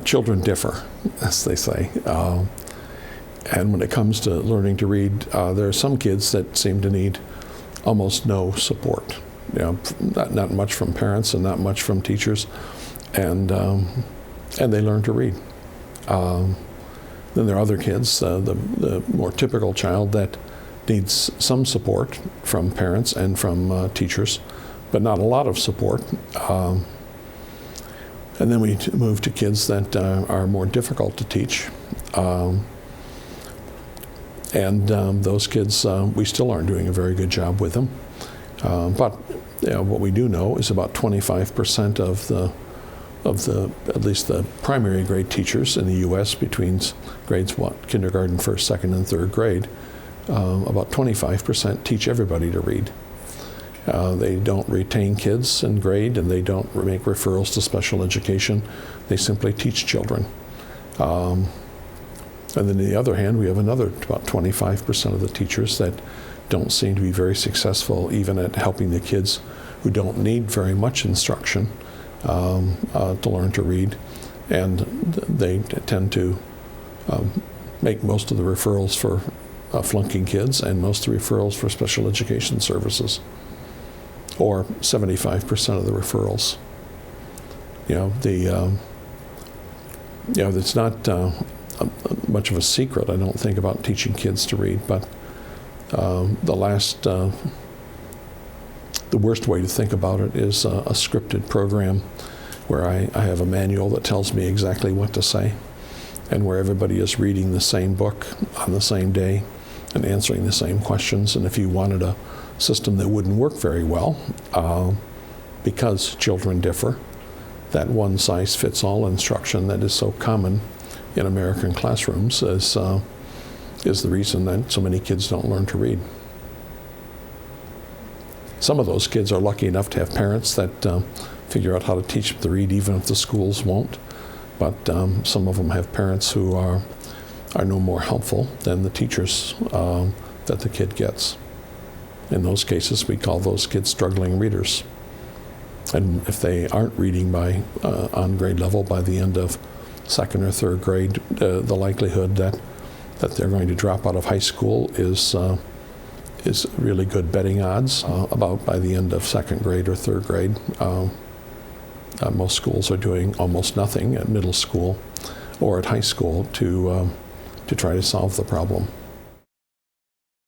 children differ, as they say. And when it comes to learning to read, there are some kids that seem to need almost no support. Not much from parents and not much from teachers, and they learn to read. Then there are other kids, the more typical child that needs some support from parents and from teachers, but not a lot of support. And then we move to kids that are more difficult to teach. Those kids, we still aren't doing a very good job with them. But what we do know is about 25% of at least the primary grade teachers in the U.S. between grades kindergarten, first, second, and third grade, about 25% teach everybody to read. They don't retain kids in grade, and they don't make referrals to special education. They simply teach children. And then on the other hand, we have about 25% of the teachers that don't seem to be very successful even at helping the kids who don't need very much instruction to learn to read. And they tend to make most of the referrals for flunking kids and most of the referrals for special education services, or 75% of the referrals. It's not much of a secret, I don't think, about teaching kids to read, but the worst way to think about it is a scripted program where I have a manual that tells me exactly what to say, and where everybody is reading the same book on the same day and answering the same questions. And if you wanted a system that wouldn't work very well, because children differ, that one-size-fits-all instruction that is so common in American classrooms is the reason that so many kids don't learn to read. Some of those kids are lucky enough to have parents that figure out how to teach them to read even if the schools won't. But some of them have parents who are no more helpful than the teachers that the kid gets. In those cases, we call those kids struggling readers. And if they aren't reading on grade level by the end of second or third grade, the likelihood that they're going to drop out of high school is really good betting odds. About by the end of second grade or third grade, most schools are doing almost nothing at middle school or at high school to try to solve the problem.